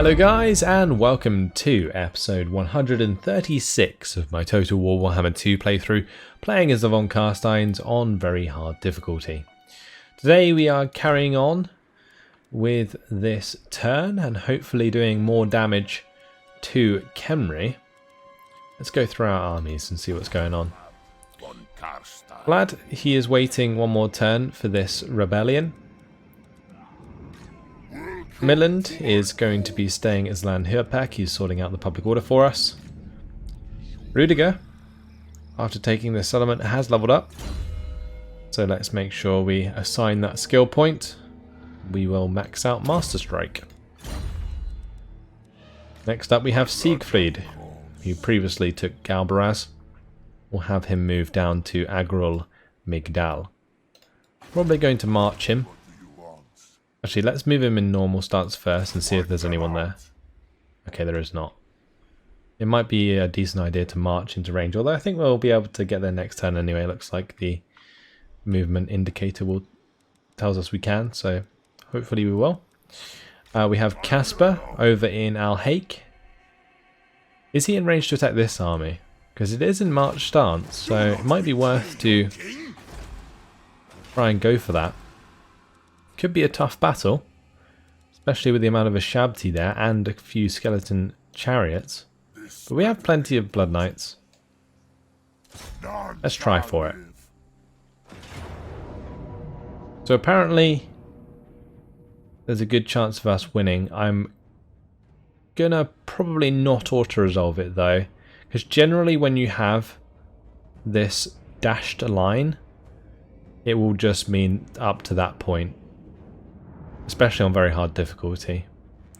Hello guys, and welcome to episode 136 of my Total War Warhammer 2 playthrough, playing as the Von Carsteins on very hard difficulty. Today we are carrying on with this turn and hopefully doing more damage to Khemri. Let's go through our armies and see what's going on. Vlad, he is waiting one more turn for this rebellion. Midland is going to be staying as Landheerpack. He's sorting out the public order for us. Rudiger, after taking this settlement, has leveled up. So let's make sure we assign that skill point. We will max out Master Strike. Next up we have Siegfried, who previously took Galbaraz. We'll have him move down to Agrul Migdal. Probably going to march him. Actually, let's move him in normal stance first and see if there's anyone there. Okay, there is not. It might be a decent idea to march into range, although I think we'll be able to get there next turn anyway. It looks like the movement indicator tells us we can, so hopefully we will. We have Casper over in Al-Haik. Is he in range to attack this army? Because it is in march stance, so it might be worth to try and go for that. Could be a tough battle, especially with the amount of Ashabti there and a few skeleton chariots. But we have plenty of Blood Knights. Let's try for it. So apparently there's a good chance of us winning. I'm gonna probably not auto-resolve it though, because generally when you have this dashed line, it will just mean up to that point. Especially on very hard difficulty.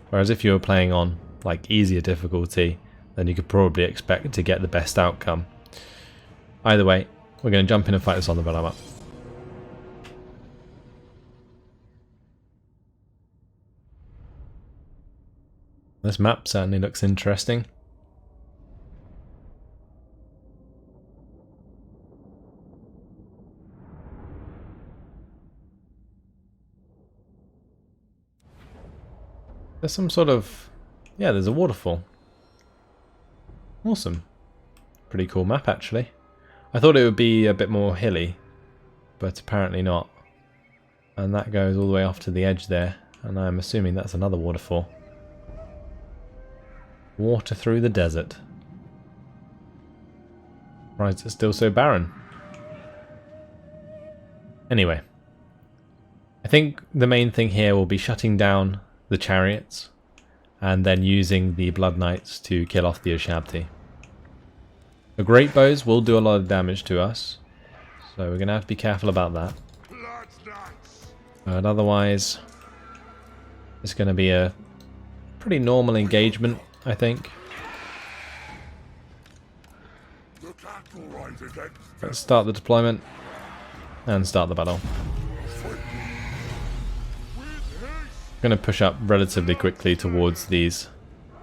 Whereas if you were playing on like easier difficulty, then you could probably expect to get the best outcome. Either way, we're going to jump in and fight this on the Vulcan. This map certainly looks interesting. There's some sort of... yeah, there's a waterfall. Awesome. Pretty cool map, actually. I thought it would be a bit more hilly, but apparently not. And that goes all the way off to the edge there, and I'm assuming that's another waterfall. Water through the desert. Right, it's still so barren. Anyway. I think the main thing here will be shutting down the chariots and then using the Blood Knights to kill off the Ashabti. The Great Bows will do a lot of damage to us, so we're going to have to be careful about that. But otherwise, it's going to be a pretty normal engagement, I think. Let's start the deployment and start the battle. I'm going to push up relatively quickly towards these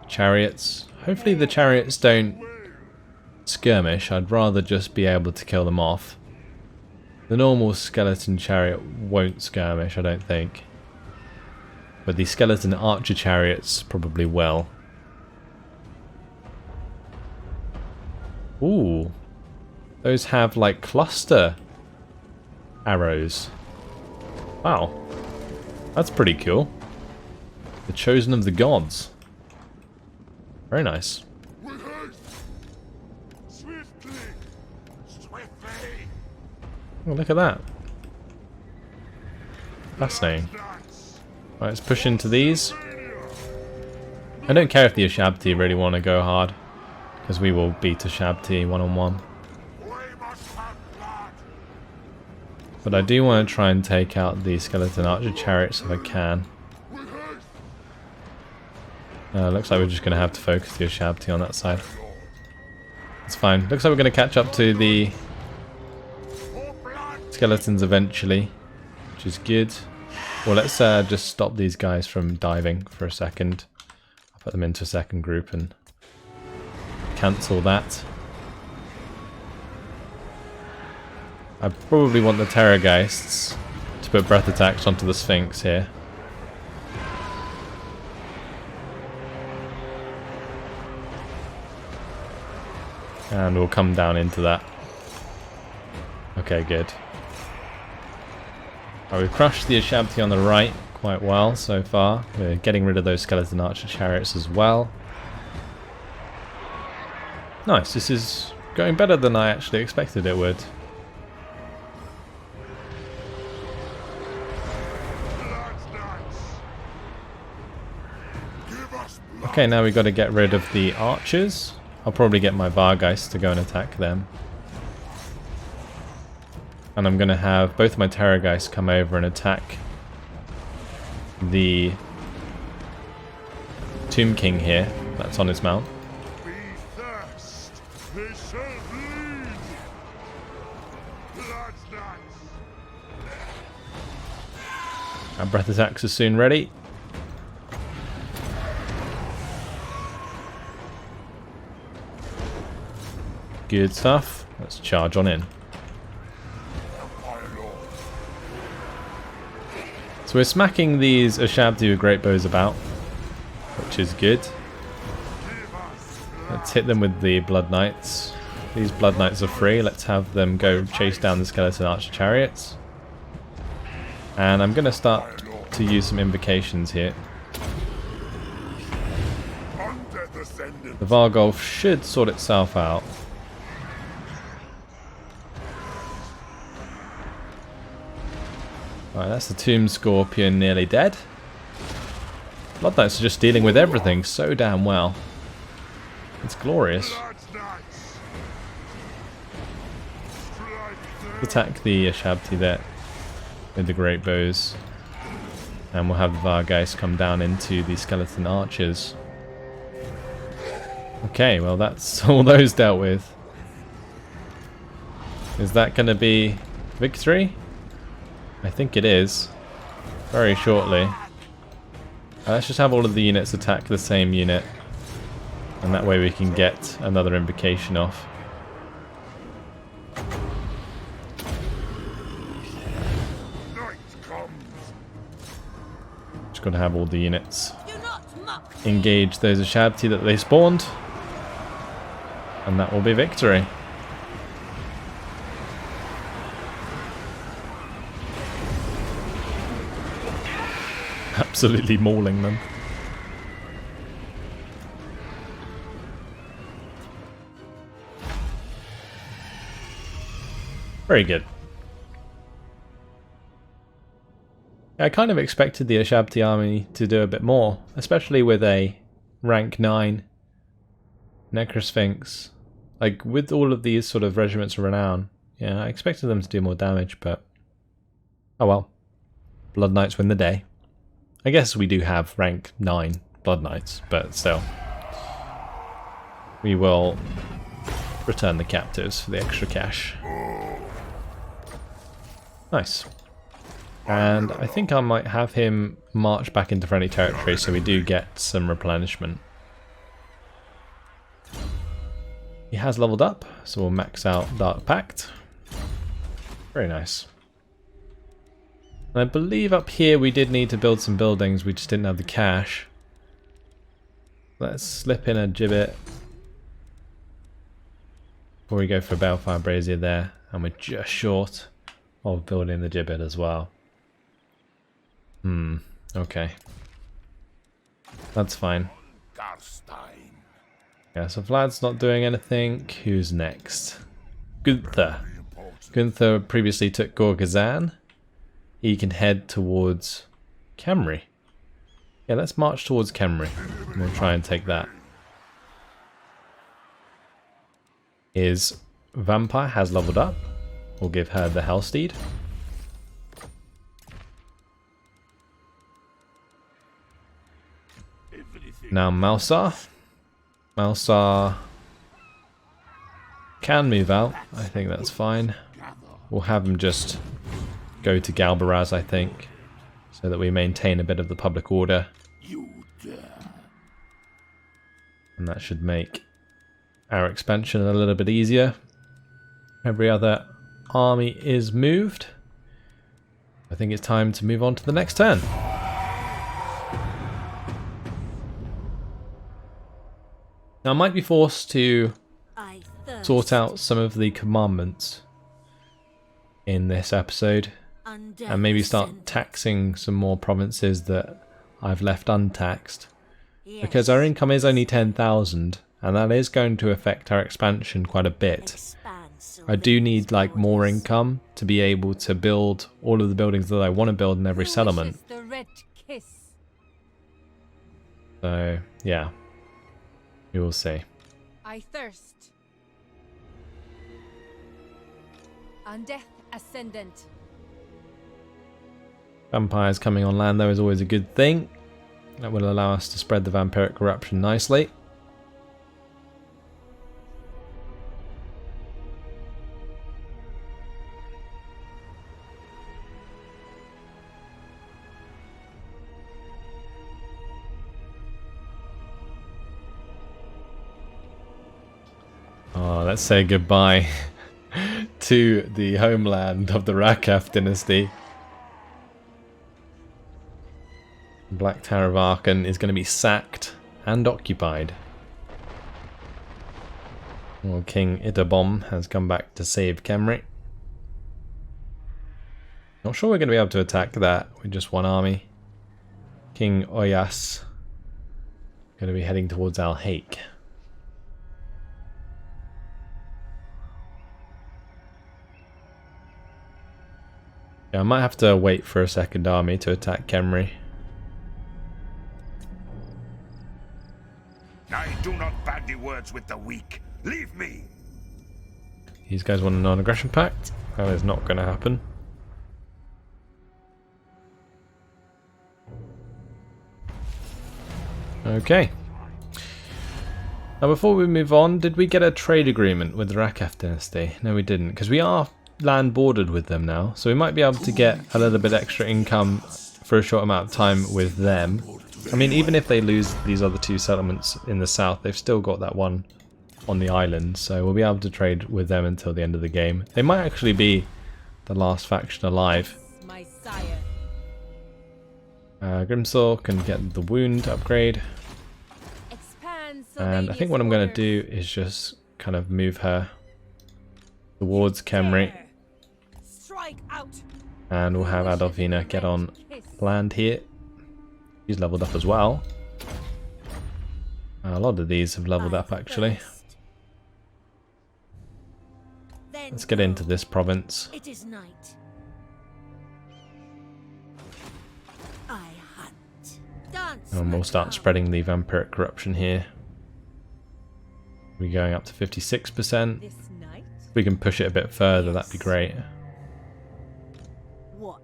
chariots. Hopefully the chariots don't skirmish. I'd rather just be able to kill them off. The normal skeleton chariot won't skirmish, I don't think. But the skeleton archer chariots probably will. Ooh. Those have like cluster arrows. Wow. That's pretty cool. The chosen of the gods. Very nice. Oh, look at that. Fascinating. Right, let's push into these. I don't care if the Ashabti really want to go hard, because we will beat Ashabti one-on-one. But I do want to try and take out the skeleton archer chariots if I can. Looks like we're just going to have to focus the Ashabti on that side. It's fine. Looks like we're going to catch up to the skeletons eventually, which is good. Well, let's just stop these guys from diving for a second. I'll put them into a second group and cancel that. I probably want the Terrorgeists to put breath attacks onto the Sphinx here. And we'll come down into that. Okay, good. Right, we've crushed the Ashabti on the right quite well so far. We're getting rid of those skeleton archer chariots as well. Nice, this is going better than I actually expected it would. Okay, now we've got to get rid of the archers. I'll probably get my Vargeist to go and attack them. And I'm going to have both my Terrorgeist come over and attack the Tomb King here, that's on his mount. Our breath attacks are soon ready. Good stuff. Let's charge on in. So we're smacking these Ashabti with great bows about, which is good. Let's hit them with the Blood Knights. These Blood Knights are free. Let's have them go chase down the skeleton archer chariots. And I'm going to start to use some invocations here. The Vargolf should sort itself out. Right, that's the Tomb Scorpion nearly dead. Blood Knights are just dealing with everything so damn well. It's glorious. Attack the Ashabti there with the great bows. And we'll have the Vargeist come down into the skeleton archers. Okay, well that's all those dealt with. Is that going to be victory? I think it is. Very shortly. Let's just have all of the units attack the same unit. And that way we can get another invocation off. Just got to have all the units engage those Ashabti that they spawned. And that will be victory. Absolutely mauling them. Very good. I kind of expected the Ashabti army to do a bit more, especially with a rank 9 Necrosphinx. Like, with all of these sort of regiments of renown, yeah, I expected them to do more damage, but oh well. Blood Knights win the day. I guess we do have rank 9 Blood Knights, but still. We will return the captives for the extra cash. Nice. And I think I might have him march back into friendly territory so we do get some replenishment. He has leveled up, so we'll max out Dark Pact. Very nice. And I believe up here we did need to build some buildings, we just didn't have the cash. Let's slip in a gibbet before we go for a Balefire Brazier there, and we're just short of building the gibbet as well. Okay. That's fine. Yeah, so Vlad's not doing anything. Who's next? Gunther. Gunther previously took Gorgazan. He can head towards Khemri. Yeah, let's march towards Khemri. We'll try and take that. His Vampire has leveled up. We'll give her the Hellsteed. Now Malsar. Malsar can move out. I think that's fine. We'll have him just go to Galbaraz, I think, so that we maintain a bit of the public order. And that should make our expansion a little bit easier. Every other army is moved. I think it's time to move on to the next turn. Now I might be forced to sort out some of the commandments in this episode and maybe start taxing some more provinces that I've left untaxed, because our income is only 10,000 and that is going to affect our expansion quite a bit. I do need like more income to be able to build all of the buildings that I want to build in every settlement. So yeah, we will see. I thirst. On death ascendant. Vampires coming on land though is always a good thing. That will allow us to spread the vampiric corruption nicely. Oh, let's say goodbye to the homeland of the Rakaf dynasty. Black Tower of Aachen is going to be sacked and occupied. Well, King Idabom has come back to save Kemri. Not sure we're going to be able to attack that with just one army. King Oyas going to be heading towards Al-Haik. Yeah, I might have to wait for a second army to attack Kemri. I do not bandy words with the weak. Leave me. These guys want a non-aggression pact. That is not going to happen. Okay. Now before we move on, did we get a trade agreement with the Rakaf dynasty? No, we didn't, because we are land bordered with them now, so we might be able to get a little bit extra income for a short amount of time with them. I mean, even if they lose these other two settlements in the south, they've still got that one on the island, so we'll be able to trade with them until the end of the game. They might actually be the last faction alive. Grimsaw can get the wound upgrade, and I think what I'm going to do is just kind of move her towards Kemri, and we'll have Adolfina get on land here. She's leveled up as well. A lot of these have leveled up actually. Let's get into this province. It is night. I hunt. Dance. And we'll start spreading the vampiric corruption here. We're going up to 56%. If we can push it a bit further, that'd be great. What?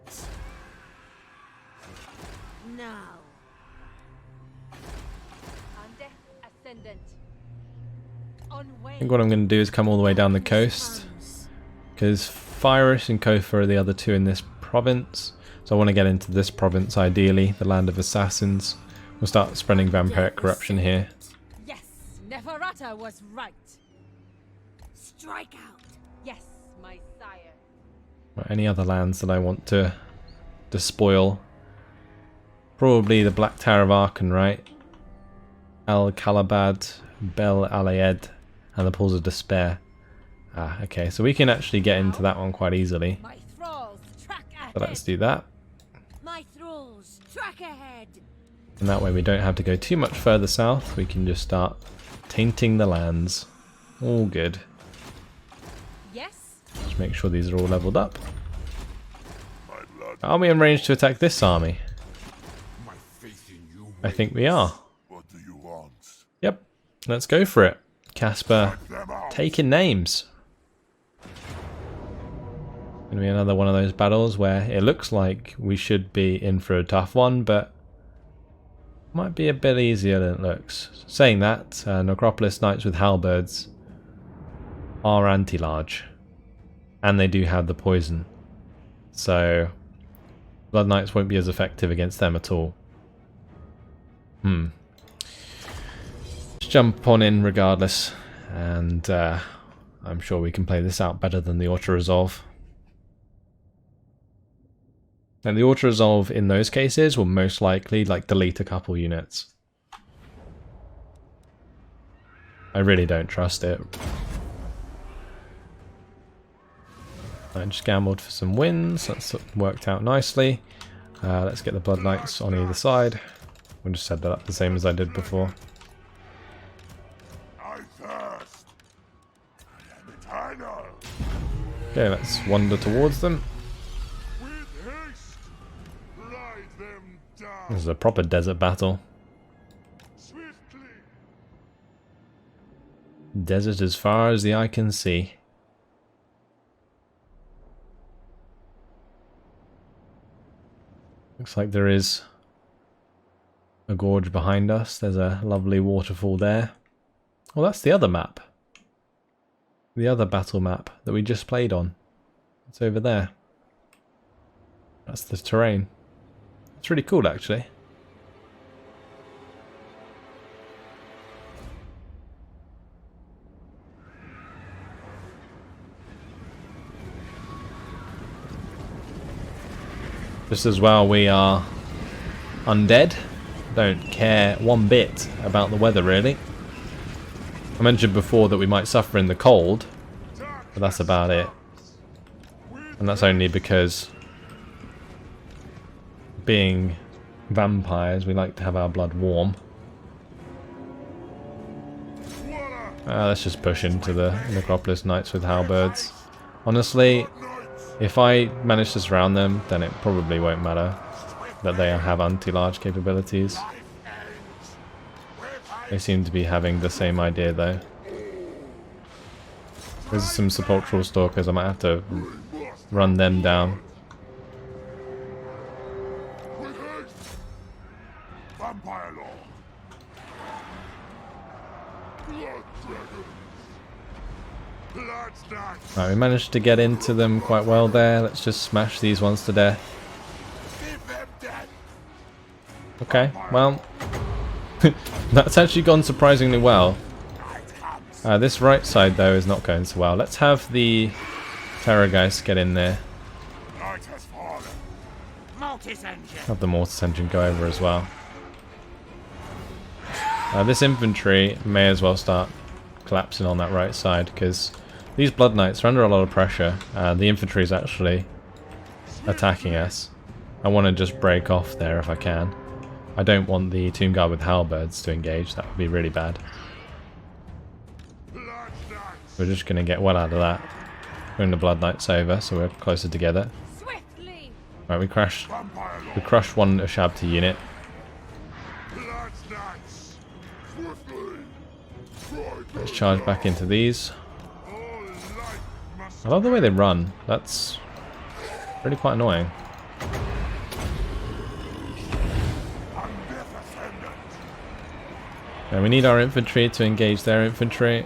Now. I think what I'm going to do is come all the way down the coast, because Firish and Kofa are the other two in this province. So I want to get into this province ideally, the land of assassins. We'll start spreading vampiric corruption here. Yes, Neferata was right. Strike out. Yes, my sire. Any other lands that I want to despoil? Probably the Black Tower of Aachen, right? Al Kalabad, Bel Alayed, and the Pools of Despair. Ah, okay, so we can actually get into that one quite easily. My thralls, track ahead. So let's do that. My thralls, track ahead. And that way we don't have to go too much further south. We can just start tainting the lands. All good. Yes. Just make sure these are all leveled up. Are we in range to attack this army? I think we are. What do you want? Yep, let's go for it. Casper taking names. Gonna be another one of those battles where it looks like we should be in for a tough one, but might be a bit easier than it looks. Saying that, Necropolis Knights with halberds are anti-large, and they do have the poison, so Blood Knights won't be as effective against them at all. Let's jump on in regardless, and I'm sure we can play this out better than the auto-resolve. And the auto-resolve in those cases will most likely delete a couple units. I really don't trust it. I just gambled for some wins. That's worked out nicely. Let's get the Blood Knights on either side. We'll just set that up the same as I did before. I thirst. I am eternal. Okay, let's wander towards them. With haste, ride them down This is a proper desert battle. swiftly. Desert as far as the eye can see. Looks like there is a gorge behind us. There's a lovely waterfall there. Well, that's the other map. The other battle map that we just played on. It's over there. That's the terrain. It's really cool, actually. Just as well we are undead. Don't care one bit about the weather, really. I mentioned before that we might suffer in the cold, but that's about it. And that's only because, being vampires, we like to have our blood warm. Let's just push into the Necropolis Knights with halberds. Honestly, if I manage to surround them, then it probably won't matter that they have anti-large capabilities. They seem to be having the same idea though. There's some sepulchral stalkers, I might have to run them down. Vampire law. Blood dragons. Blood knights. Right, we managed to get into them quite well there. Let's just smash these ones to death. Give them death. Okay, well, that's actually gone surprisingly well. This right side though is not going so well. Let's have the Terrorgeist get in there. Night has fallen. Mortis engine. Have the Mortis Engine go over as well. This infantry may as well start collapsing on that right side because these Blood Knights are under a lot of pressure. The infantry is actually attacking us. I want to just break off there if I can. I don't want the Tomb Guard with halberds to engage. That would be really bad. Blood knights. We're just going to get well out of that. Bring the Blood Knights over so we're closer together. Swiftly. Right, we crushed Vampire law. We crushed one Ashabti unit. Blood knights. Swiftly. Let's charge back into these. All life must I love the way they run. That's really quite annoying. And we need our infantry to engage their infantry.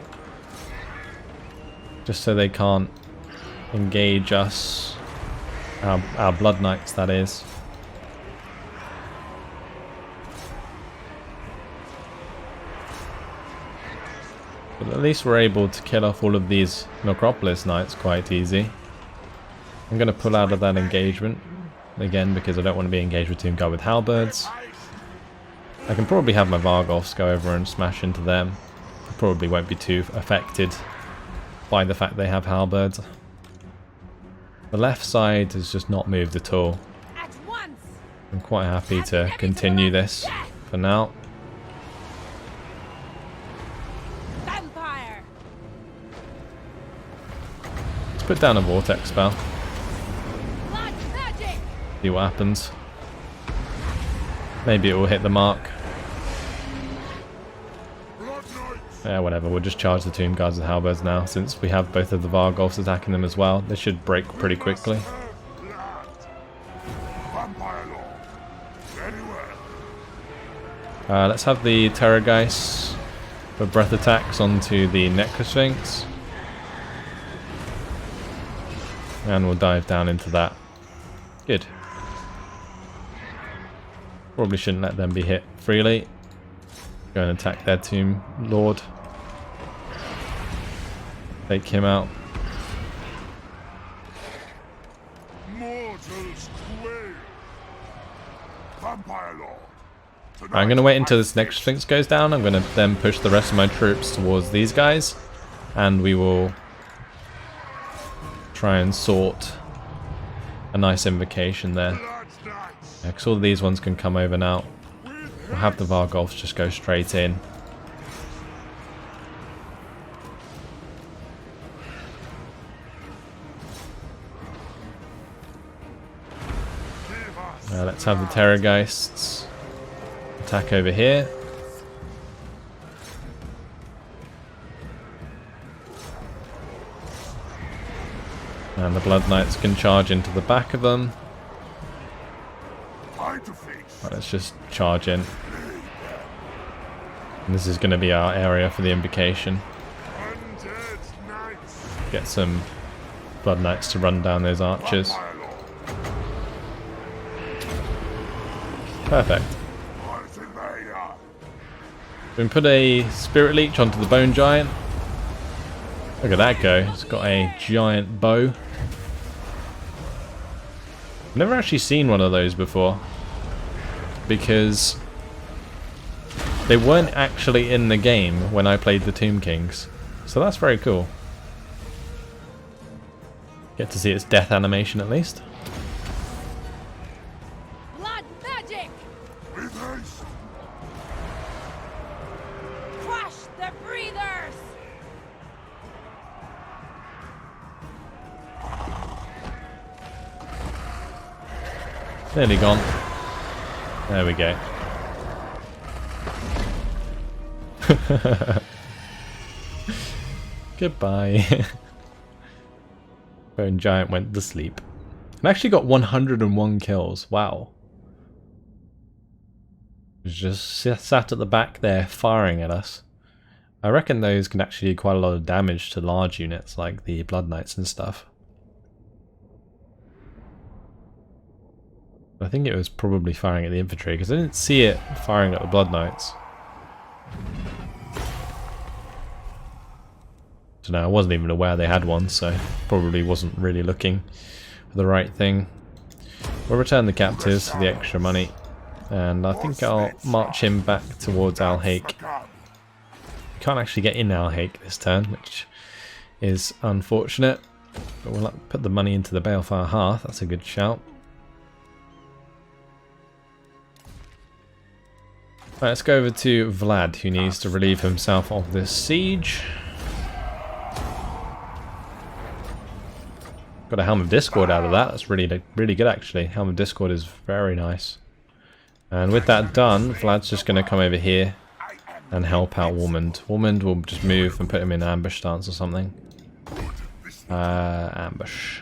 Just so they can't engage us. Our Blood Knights, that is. But at least we're able to kill off all of these Necropolis Knights quite easy. I'm going to pull out of that engagement again because I don't want to be engaged with Tomb Guard with halberds. I can probably have my Vargoths go over and smash into them. I probably won't be too affected by the fact they have halberds. The left side has just not moved at all. At once. I'm quite happy to continue this for now. Vampire. Let's put down a Vortex spell. Blood magic. See what happens. Maybe it will hit the mark. blood knights. Yeah, whatever. We'll just charge the Tomb Guards with halberds now, since we have both of the Vargoths attacking them as well. They should break pretty quickly. Blood. Vampire law. Very well. Let's have the Terrorgeist for breath attacks onto the Necrosphinx. And we'll dive down into that. Good. Probably shouldn't let them be hit freely. Go and attack their Tomb Lord. Take him out. Mortals quail. Vampire law. I'm going to wait until this next Sphinx goes down. I'm going to then push the rest of my troops towards these guys. And we will try and sort a nice invocation there. Because all of these ones can come over now. We'll have the Vargolfs just go straight in. Let's have the Terrorgeists attack over here. And the Blood Knights can charge into the back of them. Right, let's just charge in. And this is going to be our area for the invocation. Get some Blood Knights to run down those archers. Perfect. We can put a Spirit Leech onto the Bone Giant. Look at that go. It's got a giant bow. I've never actually seen one of those before. Because they weren't actually in the game when I played the Tomb Kings. So that's very cool. Get to see its death animation at least. Blood magic! Crush the breathers! Nearly gone. There we go. Goodbye. Bone Giant went to sleep. And actually got 101 kills. Wow. Just sat at the back there firing at us. I reckon those can actually do quite a lot of damage to large units like the Blood Knights and stuff. I think it was probably firing at the infantry because I didn't see it firing at the Blood Knights. So no, I wasn't even aware they had one, so probably wasn't really looking for the right thing. We'll return the captives for the extra money, and I think I'll march him back towards Alhaik. Can't actually get in Alhaik this turn, which is unfortunate, but we'll put the money into the Balefire Hearth. That's a good shout. Right, let's go over to Vlad, who needs to relieve himself of this siege. Got a Helm of Discord out of that. That's really good actually. Helm of Discord is very nice. And with that done, Vlad's just going to come over here and help out Warmond. Warmond will just move and put him in ambush stance or something. Ambush.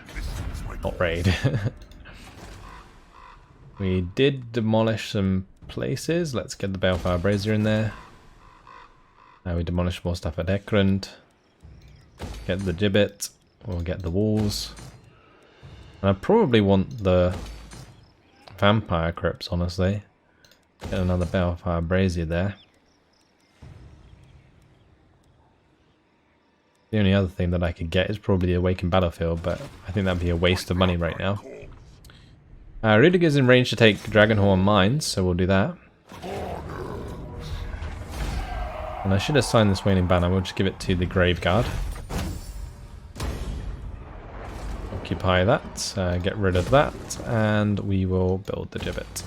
Not raid. We did demolish some places. Let's get the Balefire Brazier in there. We demolished more stuff at Ekrund. Get the Gibbet. We'll get the walls. And I probably want the Vampire Crypts, honestly. Get another Balefire Brazier there. The only other thing that I could get is probably the Awakened Battlefield, but I think that'd be a waste of money right now. Rudiger's in range to take Dragonhorn Mines, so we'll do that. And I should have signed this Waning Banner, we'll just give it to the Graveguard. Occupy that, get rid of that, and we will build the Gibbet.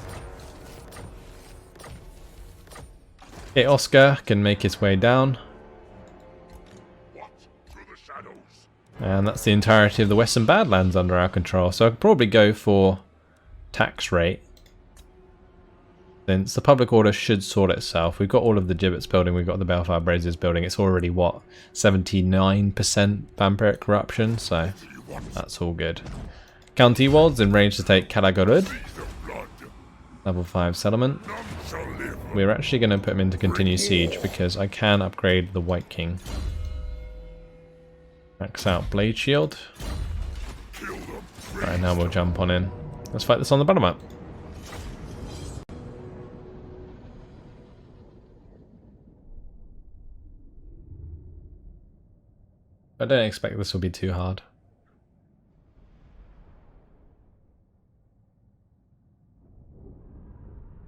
Okay, Oscar can make his way down. And that's the entirety of the Western Badlands under our control, so I could probably go for tax rate. Since the public order should sort itself. We've got all of the Gibbets building, we've got the Balefire Braziers building. It's already, what, 79% vampiric corruption, so that's all good. County Wald's in range to take Kalagorud. Level 5 settlement. We're actually going to put him into continue siege because I can upgrade the White King. Max out Blade Shield. Right, now we'll jump on in. Let's fight this on the battle map. I don't expect this will be too hard.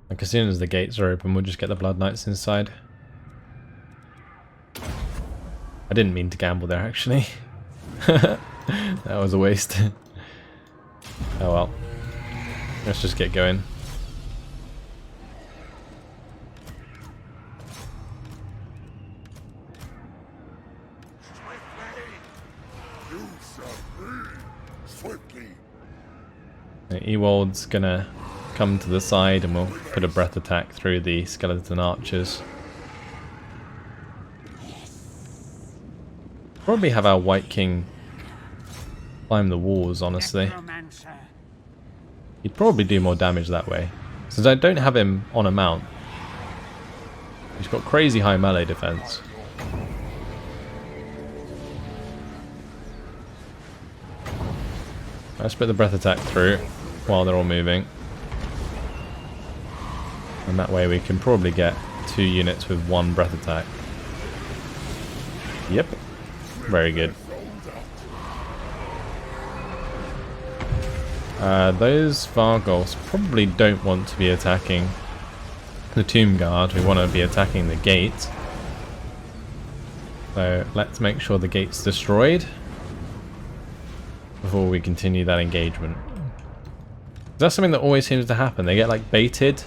Like as soon as the gates are open, we'll just get the Blood Knights inside. I didn't mean to gamble there actually. That was a waste. Oh well. Let's just get going. Ewald's gonna come to the side and we'll put a breath attack through the skeleton archers. Probably have our White King climb the walls, honestly. He'd probably do more damage that way. Since I don't have him on a mount, he's got crazy high melee defense. Let's put the breath attack through while they're all moving. And that way we can probably get 2 units with 1 breath attack. Yep. Very good. Those Vargals probably don't want to be attacking the Tomb Guard. We want to be attacking the gate. So let's make sure the gate's destroyed before we continue that engagement. That's something that always seems to happen. They get like baited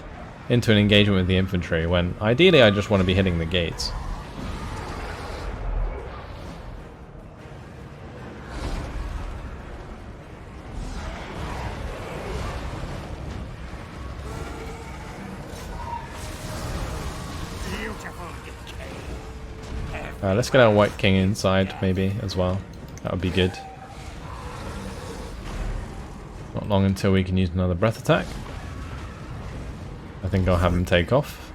into an engagement with the infantry when ideally I just want to be hitting the gates. Let's get our White King inside maybe as well. That would be good. Not long until we can use another breath attack. I think I'll have him take off.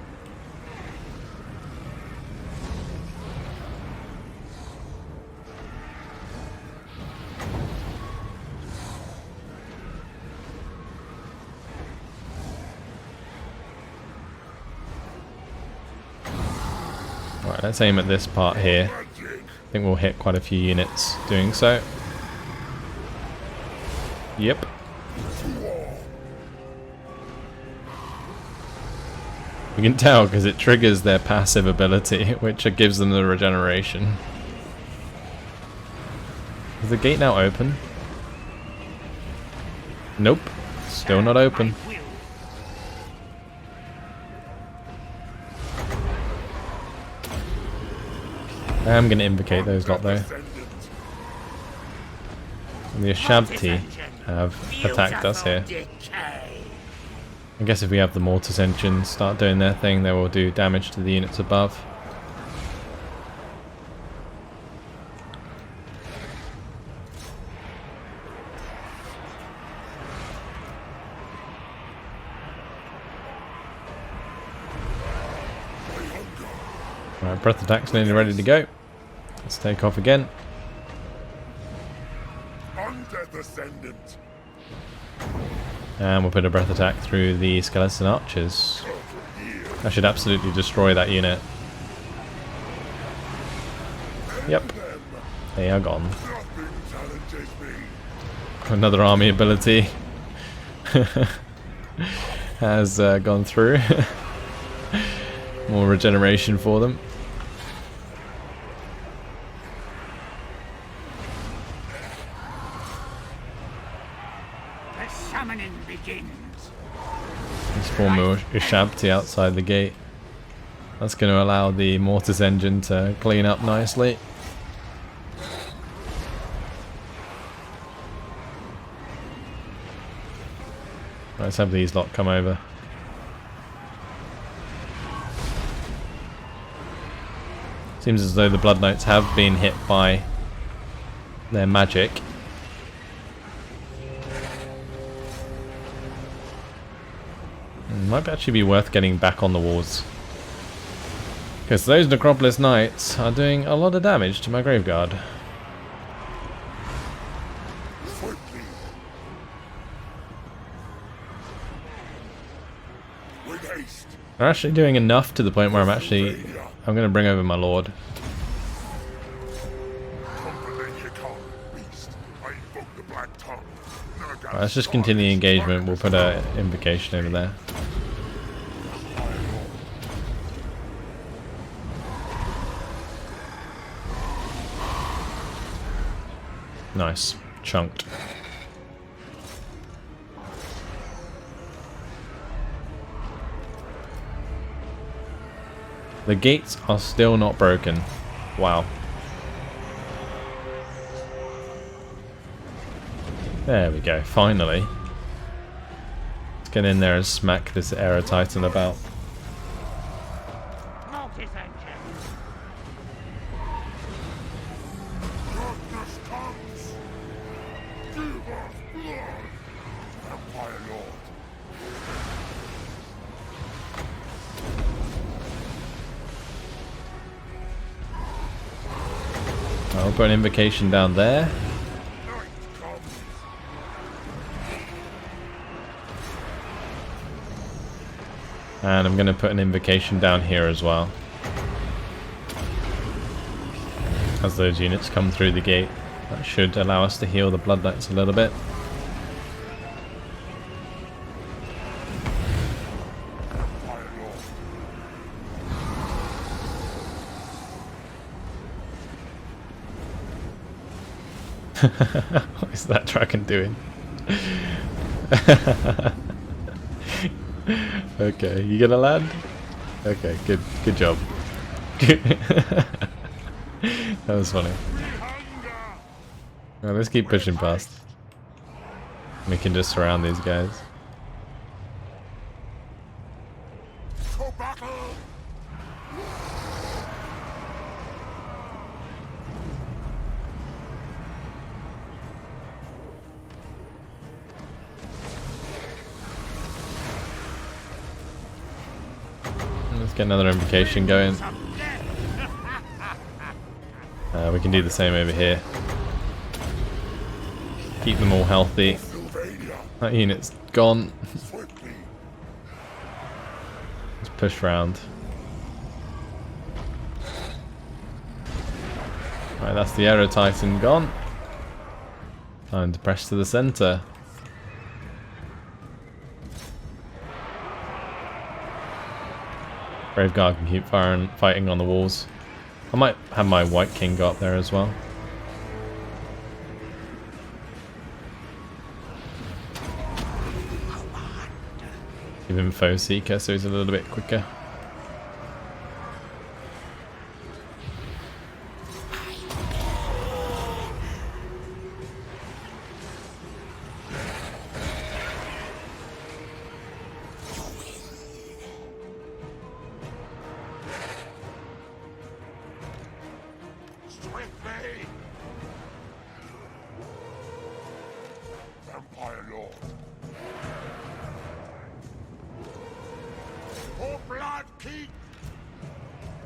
Alright, let's aim at this part here. I think we'll hit quite a few units doing so. Yep. You can tell because it triggers their passive ability, which gives them the regeneration. Is the gate now open? Nope. Still not open. I'm going to invocate those lot though. And the Ashabti have attacked us here. I guess if we have the Mortis engines start doing their thing, they will do damage to the units above. Alright, breath attack's nearly ready to go. Let's take off again. And we'll put a breath attack through the skeleton archers. I should absolutely destroy that unit. Yep. They are gone. Another army ability has gone through. More regeneration for them. The summoning begins. Let's form a Ashabti outside the gate. That's going to allow the Mortis engine to clean up nicely. Let's have these lot come over. Seems as though the Blood Knights have been hit by their magic. Might actually be worth getting back on the walls. Because those Necropolis Knights are doing a lot of damage to my Graveguard. They're actually doing enough to the point where I'm going to bring over my Lord. Right, let's just continue the engagement. We'll put an invocation over there. Nice. chunked. The gates are still not broken. Wow. There we go, finally. Let's get in there and smack this Aero Titan about. Darkness comes! Give us blood! Vampire Lord! I'll put an invocation down there. Night comes! And I'm going to put an invocation down here as well. As those units come through the gate. That should allow us to heal the Blood Knights a little bit. Vampire Lord! What is that dragon doing? Okay, you gonna land? Okay, good job. That was funny. Well, let's keep pushing past. We can just surround these guys. To battle! Let's get another invocation going. We can do the same over here. Keep them all healthy. Sylvania! That unit's gone. Swiftly! Let's push round. Right, that's the Aero Titan gone. Time to press to the centre. Brave Guard can keep fighting on the walls. I might have my White King go up there as well. Give him Foe Seeker so he's a little bit quicker. Swiftly! Vampire Lord! For Blood King!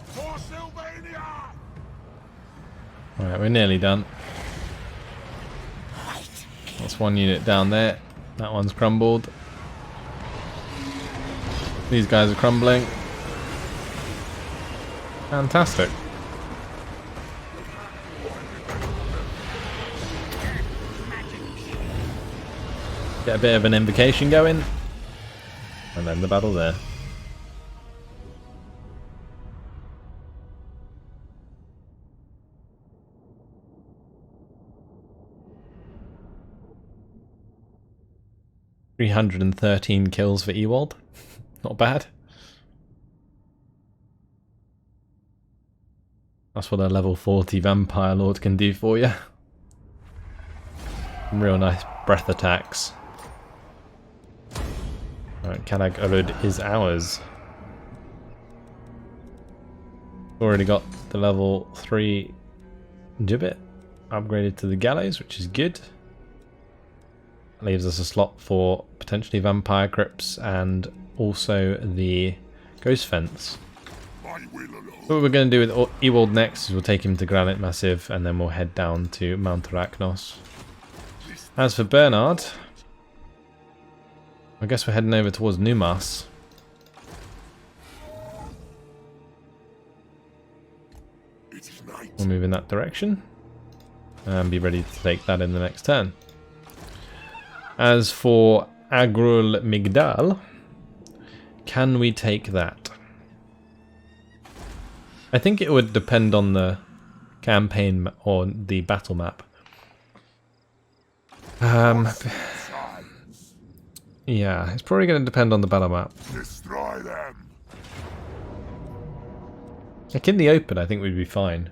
For Sylvania! Alright, we're nearly done. That's one unit down there. That one's crumbled. These guys are crumbling. Fantastic. Get a bit of an invocation going. And then the battle there. "313 kills for Ewald." Not bad. That's what a level 40 Vampire Lord can do for you. Real nice breath attacks. Alright, Kadag Ulud is ours. Already got the level 3 Gibbet upgraded to the Gallows, which is good. Leaves us a slot for potentially Vampire Crypts and also the Ghost Fence. My will alone. What we're going to do with Ewald next is we'll take him to Granite Massive and then we'll head down to Mount Arachnos. As for Bernard, I guess we're heading over towards Numas. It is night. We'll move in that direction and be ready to take that in the next turn. As for Agrul Migdal, can we take that? I think it would depend on the campaign or the battle map. Yeah, it's probably going to depend on the battle map. Destroy them. Like in the open, I think we'd be fine.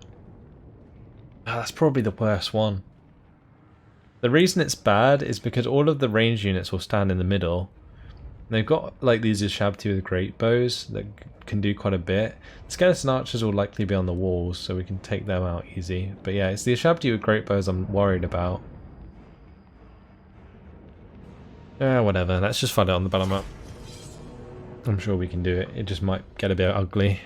Oh, that's probably the worst one. The reason it's bad is because all of the ranged units will stand in the middle. They've got like these Ushabti with great bows that can do quite a bit. The skeleton archers will likely be on the walls, so we can take them out easy. But yeah, it's the Ushabti with great bows I'm worried about. Whatever, let's just find it on the battle map. I'm sure we can do it, it just might get a bit ugly.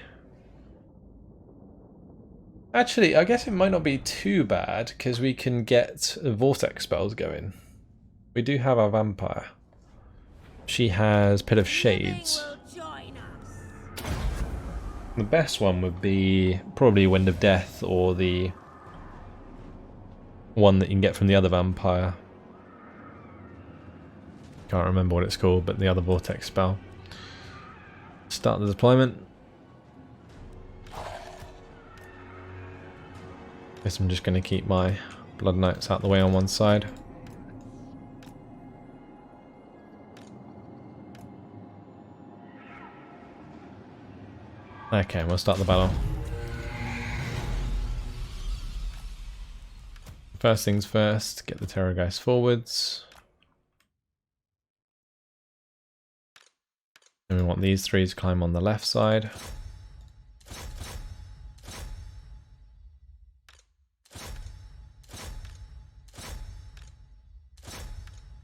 Actually, I guess it might not be too bad, because we can get vortex spells going. We do have our vampire. She has Pit of Shades. The best one would be probably Wind of Death, or the one that you can get from the other vampire. Can't remember what it's called, but the other vortex spell. Start the deployment. Guess I'm just going to keep my Blood Knights out the way on one side. Okay, we'll start the battle. First things first, get the Terrorgeist forwards. And we want these three to climb on the left side.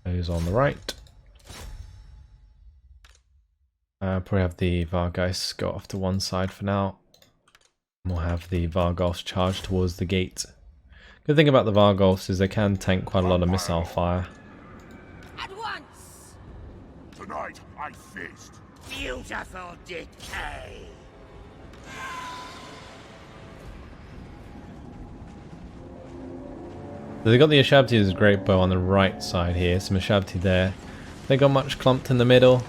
Those on the right. Probably have the Vargeists go off to one side for now. We'll have the Vargolfs charge towards the gate. Good thing about the Vargolfs is they can tank quite a lot of missile fire. At once. Tonight I feast. Beautiful decay. So they got the Ushabti's great bow on the right side here, some Ushabti there. They got much clumped in the middle.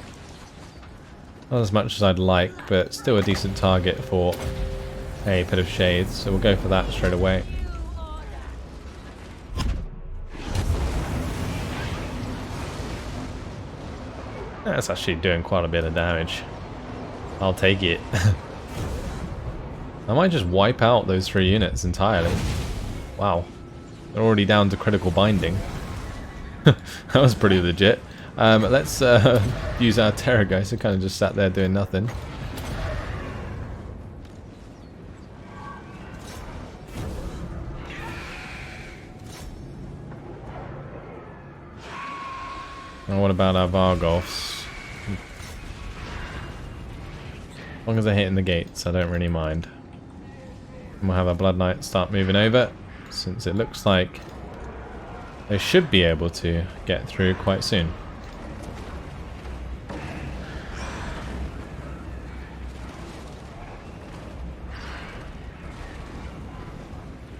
Not as much as I'd like, but still a decent target for a Pit of Shades, so we'll go for that straight away. That's actually doing quite a bit of damage. I'll take it. I might just wipe out those 3 units entirely. Wow. They're already down to critical binding. That was pretty legit. Let's use our Terrorgeist, who kind of just sat there doing nothing. Now what about our Vargolfs? As long as they're hitting the gates, I don't really mind. And we'll have our Blood Knight start moving over, since it looks like they should be able to get through quite soon.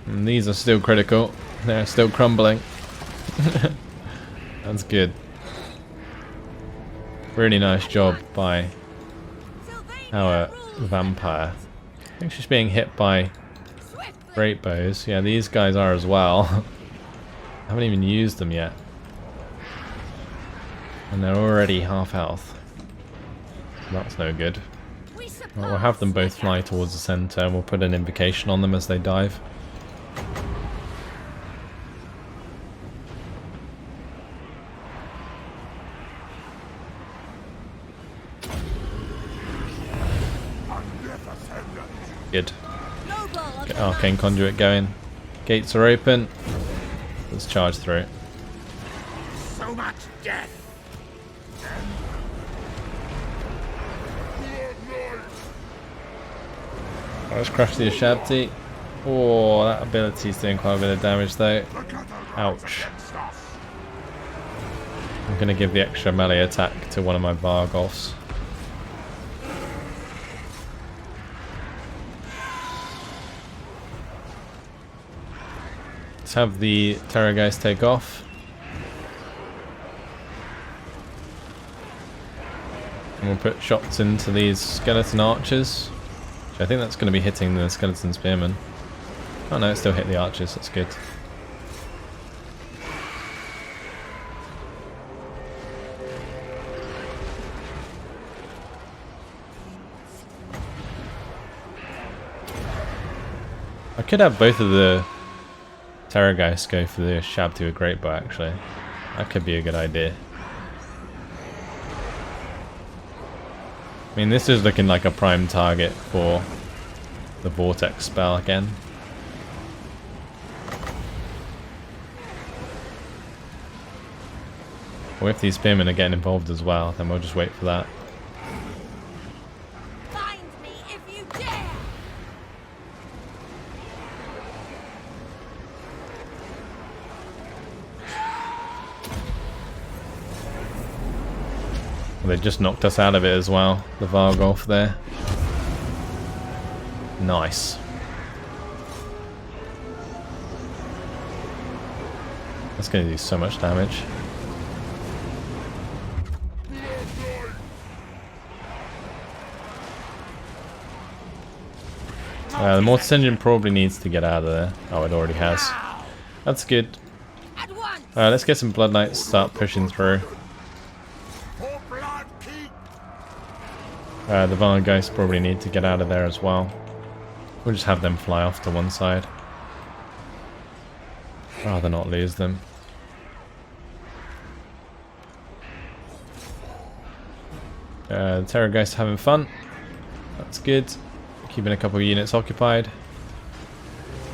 And these are still critical. They're still crumbling. That's good. Really nice job by our vampire. I think she's being hit by great bows. Yeah, these guys are as well. I haven't even used them yet. And they're already half health. That's no good. Well, we'll have them both fly towards the center and we'll put an invocation on them as they dive. Good. Get Arcane Conduit going. Gates are open. Let's charge through. So much death. Let's crush the Ushabti. Oh, that ability's doing quite a bit of damage though. Ouch. I'm going to give the extra melee attack to one of my Vargolfs. Let's have the Terrorgeist take off. And we'll put shots into these skeleton archers. I think that's going to be hitting the skeleton spearmen. Oh no, it still hit the archers, that's good. could have both of the Terrorgeists go for the Shabtu with Greatbow actually. That could be a good idea. I mean, this is looking like a prime target for the Vortex spell again. Or if these spearmen are getting involved as well, then we'll just wait for that. Find me if you dare! They just knocked us out of it as well, the Vargolf there. Nice. That's going to do so much damage. The Mortis Engine probably needs to get out of there. Oh, it already has. That's good. Let's get some Blood Knights, start pushing through. The Vargeists probably need to get out of there as well. We'll just have them fly off to one side. Rather not lose them. The Terrorgeists having fun. That's good. Keeping a couple of units occupied.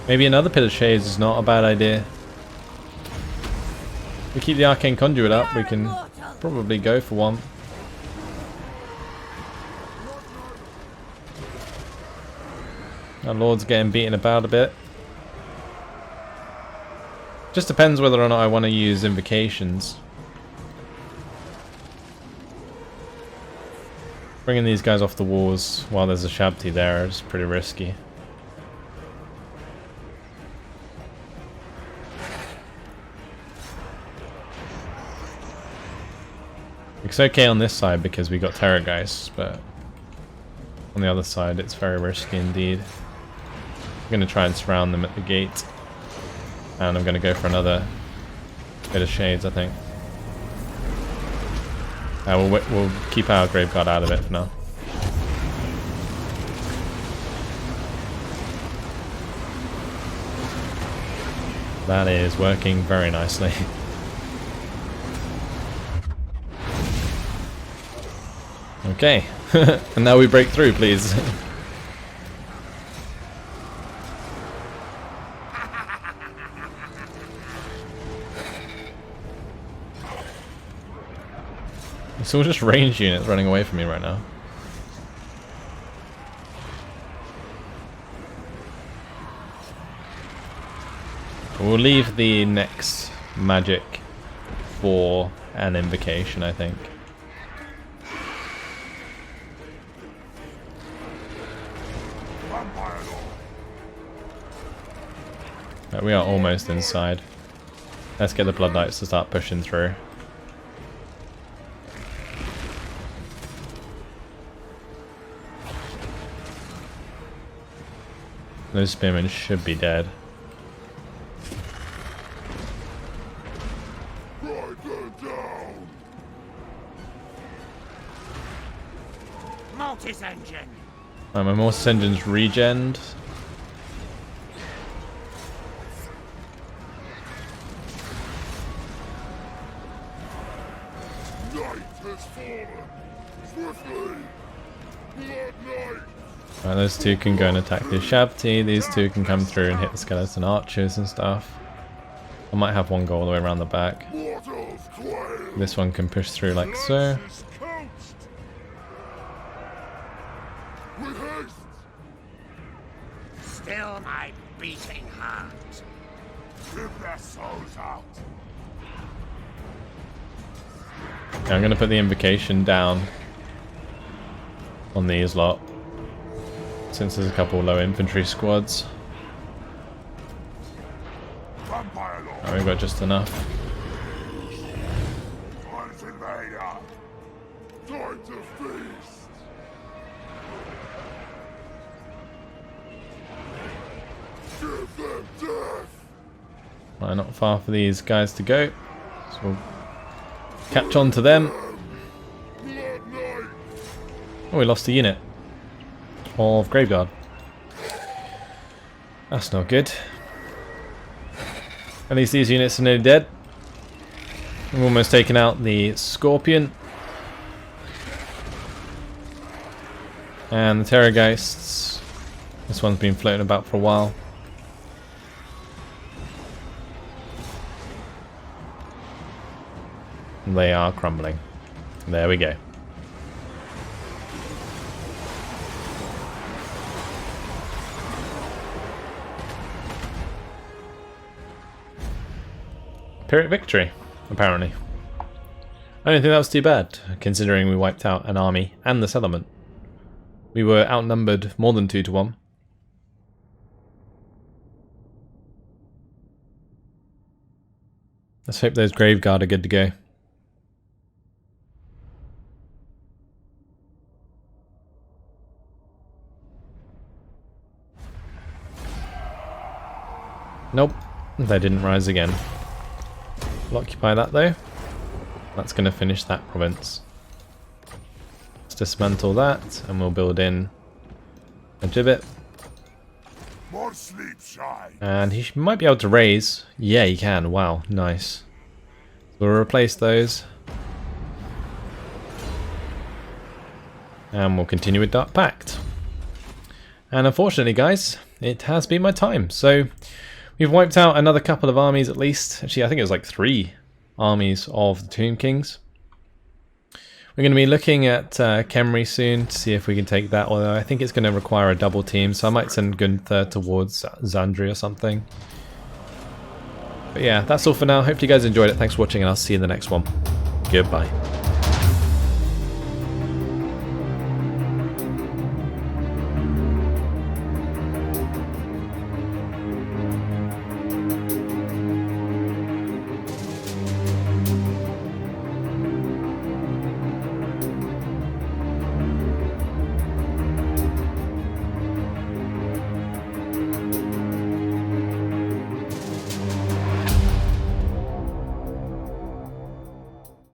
Maybe another Pit of Shades is not a bad idea. We keep the Arcane Conduit up, we can probably go for one. Our Lord's getting beaten about a bit. Just depends whether or not I want to use invocations. Bringing these guys off the walls while there's a Shabti there is pretty risky. It's okay on this side because we got Terrorgeists, but on the other side it's very risky indeed. I'm going to try and surround them at the gate. And I'm going to go for another Bit of Shades, I think. We'll keep our Graveguard out of it for now. That is working very nicely. Okay, and now we break through, please. It's all just ranged units running away from me right now. We'll leave the next magic for an invocation, I think. Right, we are almost inside. Let's get the Blood Knights to start pushing through. Those spearmen should be dead. Mortis engine. My Mortis engine's regened. Right, those two can go and attack the Shabti. These two can come through and hit the skeleton archers and stuff. I might have one go all the way around the back. This one can push through like so. Still my beating heart. Rip their souls out. Okay, I'm going to put the invocation down on these lot, since there's a couple low infantry squads. Oh, we've got just enough. Time to feast. Give them death. Right, not far for these guys to go, so we'll catch on to them. Oh, we lost a unit of Graveguard. That's not good. At least these units are nearly dead. We've almost taken out the Scorpion. And the Terrorgeists. This one's been floating about for a while. They are crumbling. There we go. Pyrrhic victory, apparently. I don't think that was too bad, considering we wiped out an army and the settlement. We were outnumbered more than 2 to 1. Let's hope those Graveguard are good to go. Nope, they didn't rise again. We'll occupy that though. That's going to finish that province. Let's dismantle that and we'll build in a gibbet. More sleep, Shine. And he might be able to raise. Yeah, he can. Wow, nice. We'll replace those. And we'll continue with Dark Pact. And unfortunately, guys, it has been my time. So we've wiped out another couple of armies at least. Actually, I think it was like 3 armies of the Tomb Kings. We're going to be looking at Khemri soon to see if we can take that, although I think it's going to require a double team, so I might send Gunther towards Zandri or something. But yeah, that's all for now. Hopefully you guys enjoyed it. Thanks for watching, and I'll see you in the next one. Goodbye.